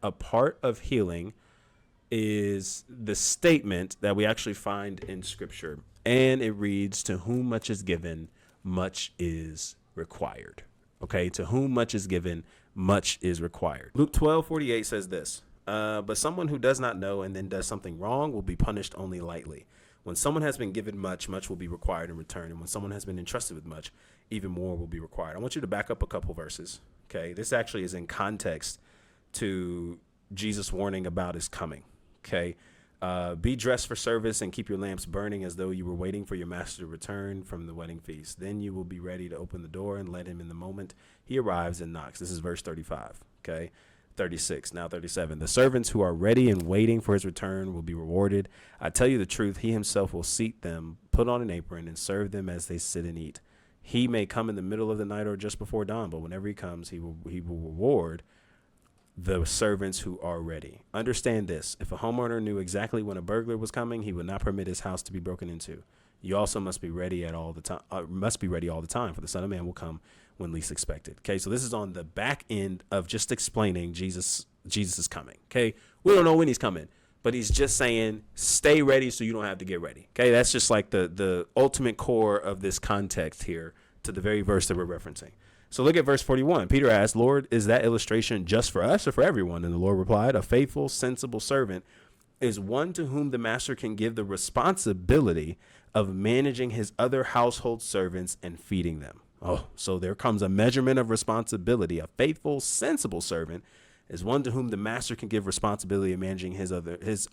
a part of healing is the statement that we actually find in Scripture. And it reads, to whom much is given, much is required. Okay, to whom much is given, much is required. Luke 12:48 says this, but someone who does not know and then does something wrong will be punished only lightly. When someone has been given much, much will be required in return. And when someone has been entrusted with much, even more will be required. I want you to back up a couple verses. Okay, this actually is in context to Jesus' warning about his coming. Okay, be dressed for service and keep your lamps burning as though you were waiting for your master to return from the wedding feast. Then you will be ready to open the door and let him in the moment he arrives and knocks. This is verse 35. Okay. 36, now 37. The servants who are ready and waiting for his return will be rewarded. I tell you the truth, he himself will seat them, put on an apron, and serve them as they sit and eat. He may come in the middle of the night or just before dawn, but whenever he comes, he will reward the servants who are ready. Understand this. If a homeowner knew exactly when a burglar was coming, he would not permit his house to be broken into. You also must be ready at all the time. For the Son of Man will come when least expected. Okay, so this is on the back end of just explaining Jesus is coming. Okay, we don't know when he's coming, but he's just saying stay ready so you don't have to get ready. Okay, that's just like the ultimate core of this context here to the very verse that we're referencing. So look at verse 41. Peter asked, Lord, is that illustration just for us or for everyone? And the Lord replied, a faithful, sensible servant is one to whom the master can give the responsibility of managing his other household servants and feeding them. Oh, so there comes a measurement of responsibility. A faithful, sensible servant is one to whom the master can give responsibility of managing his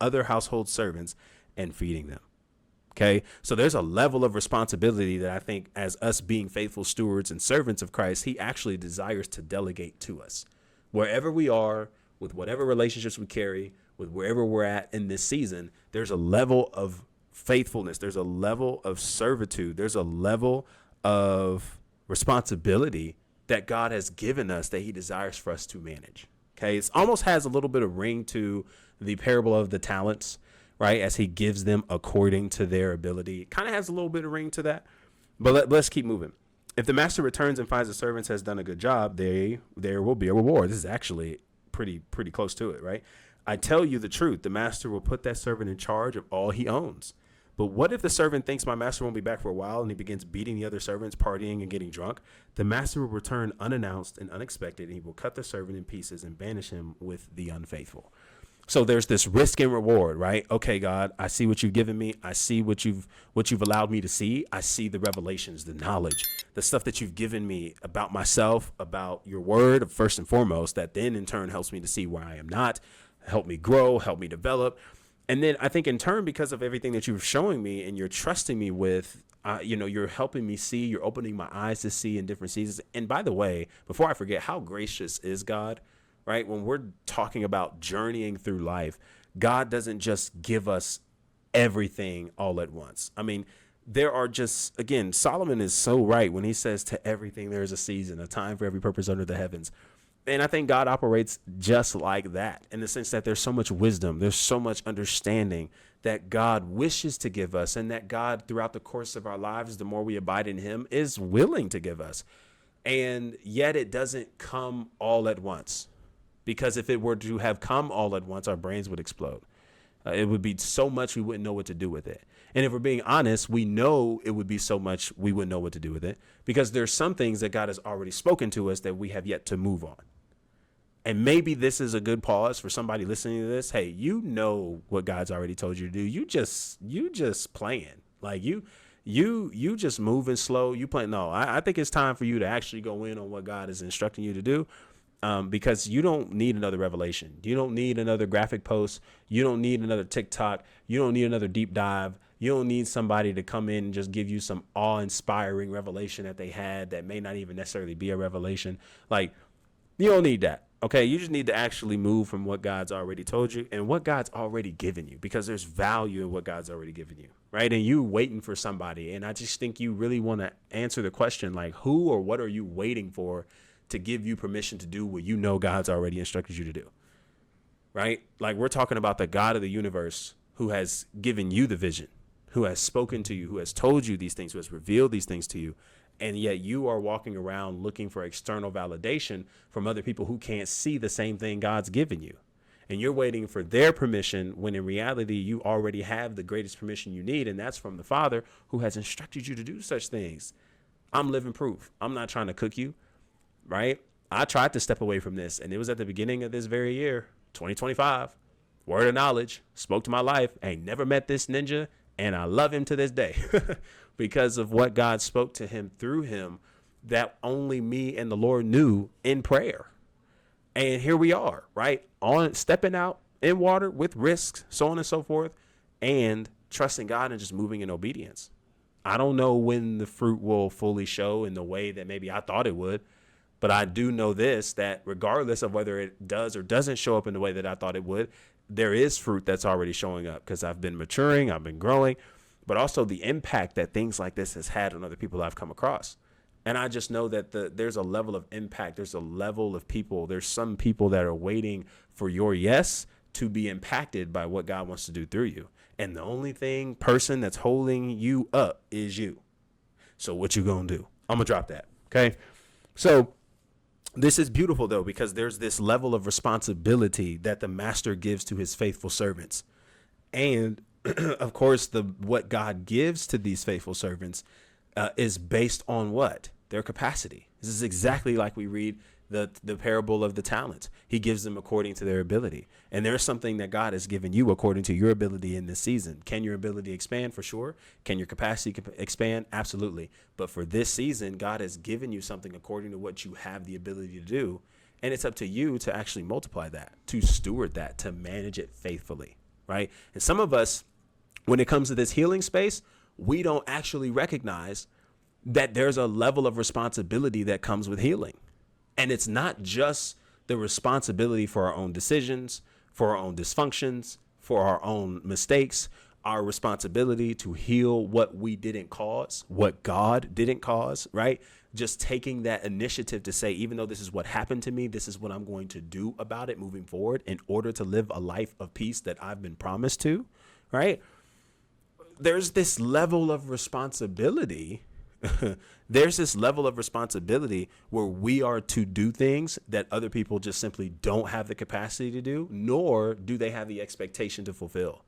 other household servants and feeding them. Okay, so there's a level of responsibility that I think as us being faithful stewards and servants of Christ, he actually desires to delegate to us. Wherever we are, with whatever relationships we carry, with wherever we're at in this season, there's a level of faithfulness. There's a level of servitude. There's a level of responsibility that God has given us that he desires for us to manage. Okay, it almost has a little bit of ring to the parable of the talents, right? As he gives them according to their ability. It kind of has a little bit of ring to that, but let's keep moving. If the master returns and finds the servants has done a good job, there will be a reward. This is actually pretty close to it, right? I tell you the truth, the master will put that servant in charge of all he owns. But what if the servant thinks my master won't be back for a while and he begins beating the other servants, partying and getting drunk? The master will return unannounced and unexpected, and he will cut the servant in pieces and banish him with the unfaithful. So there's this risk and reward, right? Okay, God, I see what you've given me. I see what you've allowed me to see. I see the revelations, the knowledge, the stuff that you've given me about myself, about your word, first and foremost, that then in turn helps me to see where I am not, help me grow, help me develop. And then I think in turn, because of everything that you're showing me and you're trusting me with, you're helping me see, you're opening my eyes to see in different seasons. And by the way, before I forget, how gracious is God, right? When we're talking about journeying through life, God doesn't just give us everything all at once. I mean, there are just, again, Solomon is so right when he says to everything, there is a season, a time for every purpose under the heavens. And I think God operates just like that in the sense that there's so much wisdom, there's so much understanding that God wishes to give us, and that God throughout the course of our lives, the more we abide in him, is willing to give us. And yet it doesn't come all at once, because if it were to have come all at once, our brains would explode. It would be so much we wouldn't know what to do with it. And if we're being honest, we know it would be so much we wouldn't know what to do with it, because there's some things that God has already spoken to us that we have yet to move on. And maybe this is a good pause for somebody listening to this. Hey, you know what God's already told you to do. You just playing. Like you just moving slow. You playing. No, I think it's time for you to actually go in on what God is instructing you to do. Because you don't need another revelation. You don't need another graphic post. You don't need another TikTok. You don't need another deep dive. You don't need somebody to come in and just give you some awe-inspiring revelation that they had that may not even necessarily be a revelation. Like, you don't need that. Okay, you just need to actually move from what God's already told you and what God's already given you, because there's value in what God's already given you, right? And you waiting for somebody. And I just think you really want to answer the question, like, who or what are you waiting for to give you permission to do what you know God's already instructed you to do, right? Like, we're talking about the God of the universe who has given you the vision, who has spoken to you, who has told you these things, who has revealed these things to you. And yet you are walking around looking for external validation from other people who can't see the same thing God's given you. And you're waiting for their permission when in reality, you already have the greatest permission you need. And that's from the Father who has instructed you to do such things. I'm living proof. I'm not trying to cook you, right? I tried to step away from this, and it was at the beginning of this very year, 2025. Word of knowledge, spoke to my life. Ain't never met this ninja, and I love him to this day because of what God spoke to him through him that only me and the Lord knew in prayer. And here we are, right? On stepping out in water with risks, so on and so forth, and trusting God and just moving in obedience. I don't know when the fruit will fully show in the way that maybe I thought it would, but I do know this, that regardless of whether it does or doesn't show up in the way that I thought it would, there is fruit that's already showing up because I've been maturing, I've been growing, but also the impact that things like this has had on other people I've come across. And I just know that there's a level of impact. There's a level of people. There's some people that are waiting for your yes to be impacted by what God wants to do through you. And the only person that's holding you up is you. So what you gonna do? I'm gonna drop that. Okay. So this is beautiful though, because there's this level of responsibility that the master gives to his faithful servants. And of course, what God gives to these faithful servants is based on what? Their capacity. This is exactly like we read the parable of the talents. He gives them according to their ability. And there's something that God has given you according to your ability in this season. Can your ability expand? For sure. Can your capacity expand? Absolutely. But for this season, God has given you something according to what you have the ability to do. And it's up to you to actually multiply that, to steward that, to manage it faithfully, right? And some of us, when it comes to this healing space, we don't actually recognize that there's a level of responsibility that comes with healing. And it's not just the responsibility for our own decisions, for our own dysfunctions, for our own mistakes, our responsibility to heal what we didn't cause, what God didn't cause, right? Just taking that initiative to say, even though this is what happened to me, this is what I'm going to do about it moving forward in order to live a life of peace that I've been promised to, right? There's this level of responsibility. There's this level of responsibility where we are to do things that other people just simply don't have the capacity to do, nor do they have the expectation to fulfill.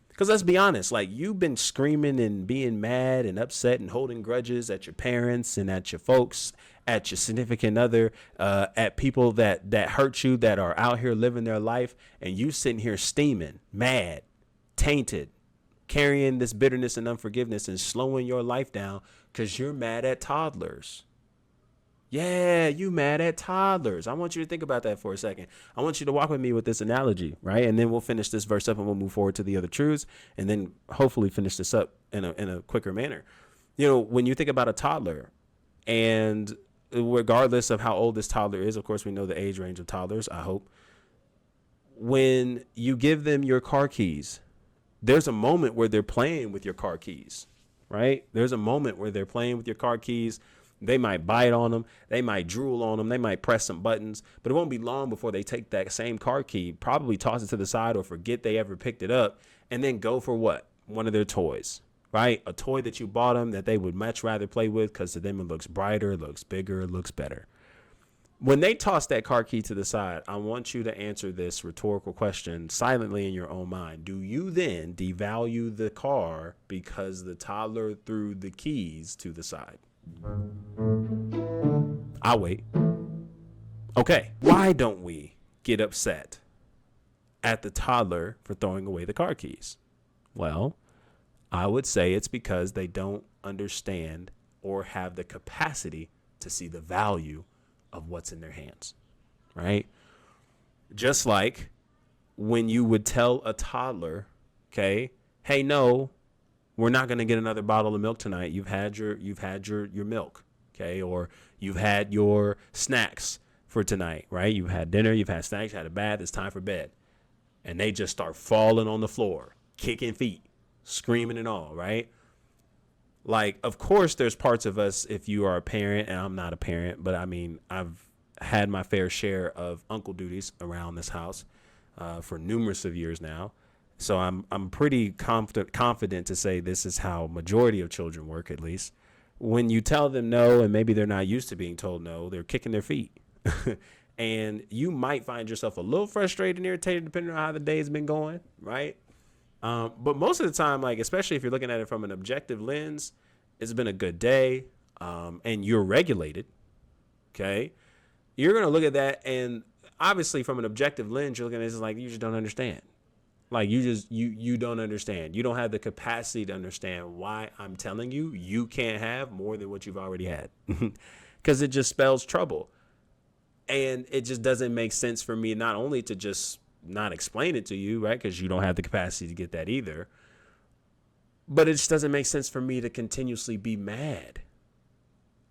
Because let's be honest, like you've been screaming and being mad and upset and holding grudges at your parents and at your folks, at your significant other, at people that hurt you, that are out here living their life, and you sitting here steaming, mad, tainted, carrying this bitterness and unforgiveness and slowing your life down because you're mad at toddlers. Yeah, you mad at toddlers. I want you to think about that for a second. I want you to walk with me with this analogy, right? And then we'll finish this verse up and we'll move forward to the other truths and then hopefully finish this up in a quicker manner. You know, when you think about a toddler, and regardless of how old this toddler is, of course, we know the age range of toddlers, I hope. When you give them your car keys, there's a moment where they're playing with your car keys, right? There's a moment where they're playing with your car keys. They might bite on them. They might drool on them. They might press some buttons, but it won't be long before they take that same car key, probably toss it to the side or forget they ever picked it up, and then go for what? One of their toys, right? A toy that you bought them that they would much rather play with because to them it looks brighter, it looks bigger, it looks better. When they toss that car key to the side, I want you to answer this rhetorical question silently in your own mind. Do you then devalue the car because the toddler threw the keys to the side? I'll wait. Okay, why don't we get upset at the toddler for throwing away the car keys? Well, I would say it's because they don't understand or have the capacity to see the value of what's in their hands, right? Just like when you would tell a toddler, okay, hey, no, we're not going to get another bottle of milk tonight. You've had your milk, okay? Or you've had your snacks for tonight, right? You've had dinner, you've had snacks, had a bath, it's time for bed. And they just start falling on the floor, kicking feet, screaming and all, right? Like, of course, there's parts of us, if you are a parent, and I'm not a parent, but I mean, I've had my fair share of uncle duties around this house for numerous of years now. So I'm pretty confident to say this is how majority of children work, at least. When you tell them no, and maybe they're not used to being told no, they're kicking their feet. And you might find yourself a little frustrated and irritated depending on how the day's been going, right? But most of the time, like, especially if you're looking at it from an objective lens, it's been a good day, and you're regulated, okay? You're going to look at that, and obviously from an objective lens, you're looking at this like, you just don't understand. Like, you don't understand. You don't have the capacity to understand why I'm telling you you can't have more than what you've already had, because it just spells trouble. And it just doesn't make sense for me not only to just not explain it to you, right? Because you don't have the capacity to get that either. But it just doesn't make sense for me to continuously be mad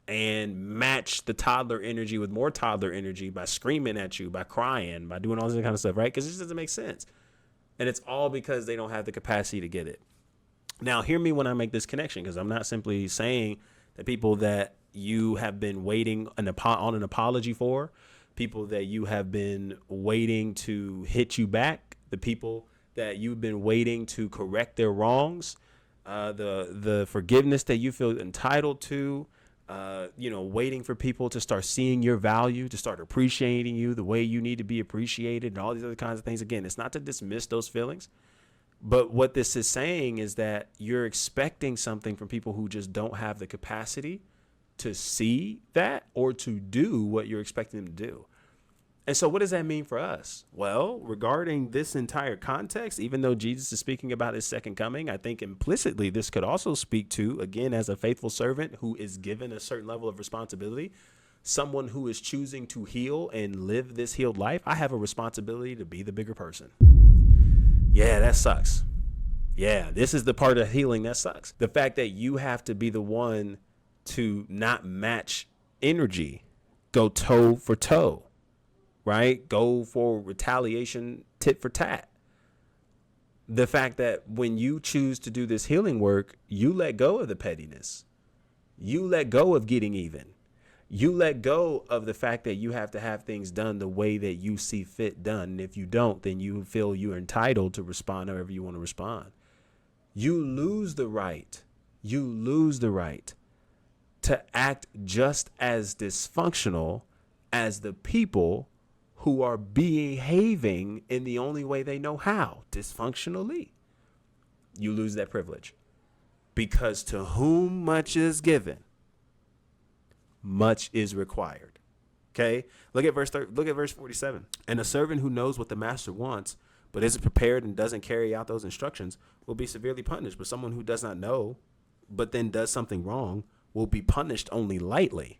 and match the toddler energy with more toddler energy by screaming at you, by crying, by doing all this kind of stuff, right? Because it just doesn't make sense. And it's all because they don't have the capacity to get it. Now, hear me when I make this connection, because I'm not simply saying that people that you have been waiting on an apology for, people that you have been waiting to hit you back, the people that you've been waiting to correct their wrongs, the forgiveness that you feel entitled to, waiting for people to start seeing your value, to start appreciating you the way you need to be appreciated, and all these other kinds of things. Again, it's not to dismiss those feelings, but what this is saying is that you're expecting something from people who just don't have the capacity to see that or to do what you're expecting them to do. And so what does that mean for us? Well, regarding this entire context, even though Jesus is speaking about his second coming, I think implicitly this could also speak to, again, as a faithful servant who is given a certain level of responsibility, someone who is choosing to heal and live this healed life. I have a responsibility to be the bigger person. Yeah, that sucks. Yeah, this is the part of healing that sucks. The fact that you have to be the one to not match energy, go toe for toe, right? Go for retaliation, tit for tat. The fact that when you choose to do this healing work, you let go of the pettiness. You let go of getting even. You let go of the fact that you have to have things done the way that you see fit done. And if you don't, then you feel you're entitled to respond however you want to respond. You lose the right. You lose the right to act just as dysfunctional as the people who are behaving in the only way they know how, dysfunctionally. You lose that privilege, because to whom much is given, much is required. Okay, look at verse 47. And a servant who knows what the master wants, but isn't prepared and doesn't carry out those instructions, will be severely punished. But someone who does not know, but then does something wrong, will be punished only lightly.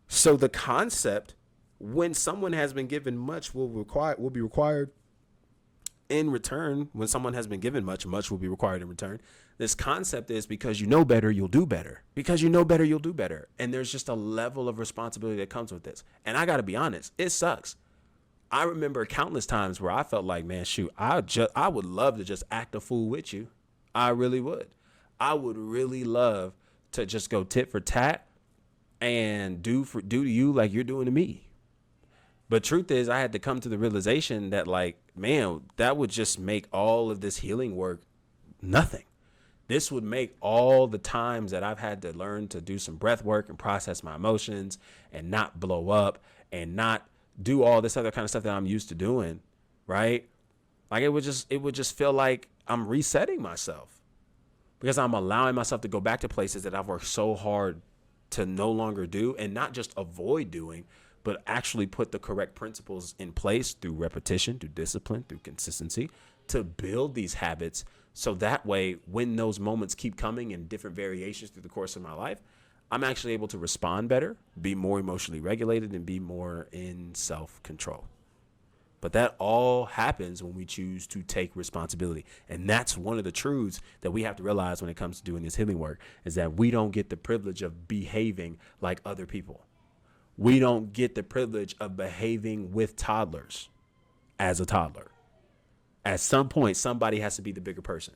So the concept, when someone has been given much, will be required in return. When someone has been given much, much will be required in return. This concept is, because you know better, you'll do better. Because you know better, you'll do better. And there's just a level of responsibility that comes with this. And I got to be honest, it sucks. I remember countless times where I felt like, man, shoot, I would love to just act a fool with you. I really would. I would really love to just go tit for tat and do to you like you're doing to me. But truth is, I had to come to the realization that, like, man, that would just make all of this healing work nothing. This would make all the times that I've had to learn to do some breath work and process my emotions and not blow up and not do all this other kind of stuff that I'm used to doing, right? Like, it would just feel like I'm resetting myself, because I'm allowing myself to go back to places that I've worked so hard to no longer do, and not just avoid doing, but actually put the correct principles in place through repetition, through discipline, through consistency, to build these habits. So that way, when those moments keep coming in different variations through the course of my life, I'm actually able to respond better, be more emotionally regulated, and be more in self-control. But that all happens when we choose to take responsibility. And that's one of the truths that we have to realize when it comes to doing this healing work, is that we don't get the privilege of behaving like other people. We don't get the privilege of behaving with toddlers as a toddler. At some point, somebody has to be the bigger person.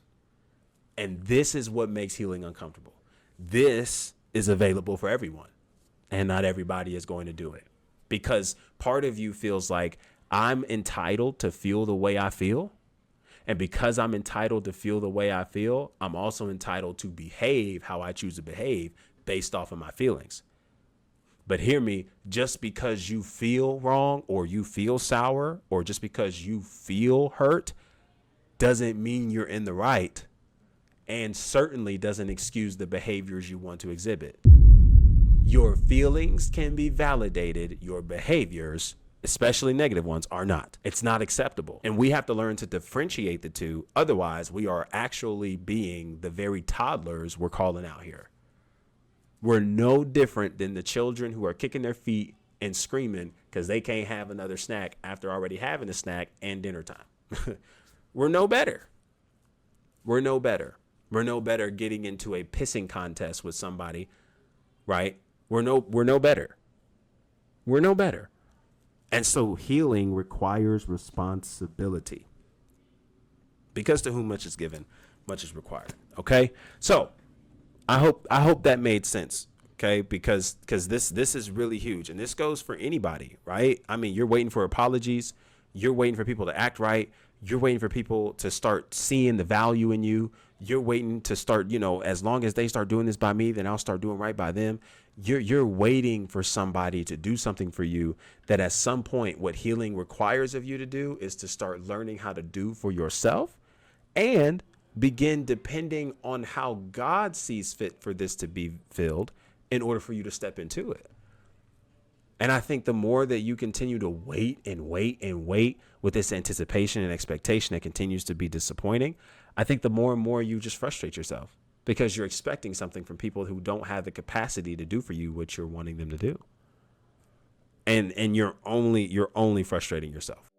And this is what makes healing uncomfortable. This is available for everyone, and not everybody is going to do it, because part of you feels like, I'm entitled to feel the way I feel. And because I'm entitled to feel the way I feel, I'm also entitled to behave how I choose to behave based off of my feelings. But hear me, just because you feel wrong or you feel sour or just because you feel hurt doesn't mean you're in the right, and certainly doesn't excuse the behaviors you want to exhibit. Your feelings can be validated. Your behaviors, especially negative ones, are not. It's not acceptable. And we have to learn to differentiate the two. Otherwise, we are actually being the very toddlers we're calling out here. We're no different than the children who are kicking their feet and screaming because they can't have another snack after already having a snack and dinner time. We're no better. We're no better. We're no better getting into a pissing contest with somebody, right? We're no better. We're no better. And so healing requires responsibility. Because to whom much is given, much is required. Okay? So I hope that made sense. Okay, because this is really huge, and this goes for anybody, right? I mean, you're waiting for apologies, you're waiting for people to act right, you're waiting for people to start seeing the value in you, you're waiting to start, as long as they start doing this by me, then I'll start doing right by them. You're waiting for somebody to do something for you that at some point what healing requires of you to do is to start learning how to do for yourself and begin depending on how God sees fit for this to be filled in order for you to step into it. And I think the more that you continue to wait and wait and wait with this anticipation and expectation that continues to be disappointing, I think the more and more you just frustrate yourself because you're expecting something from people who don't have the capacity to do for you what you're wanting them to do. And you're only frustrating yourself.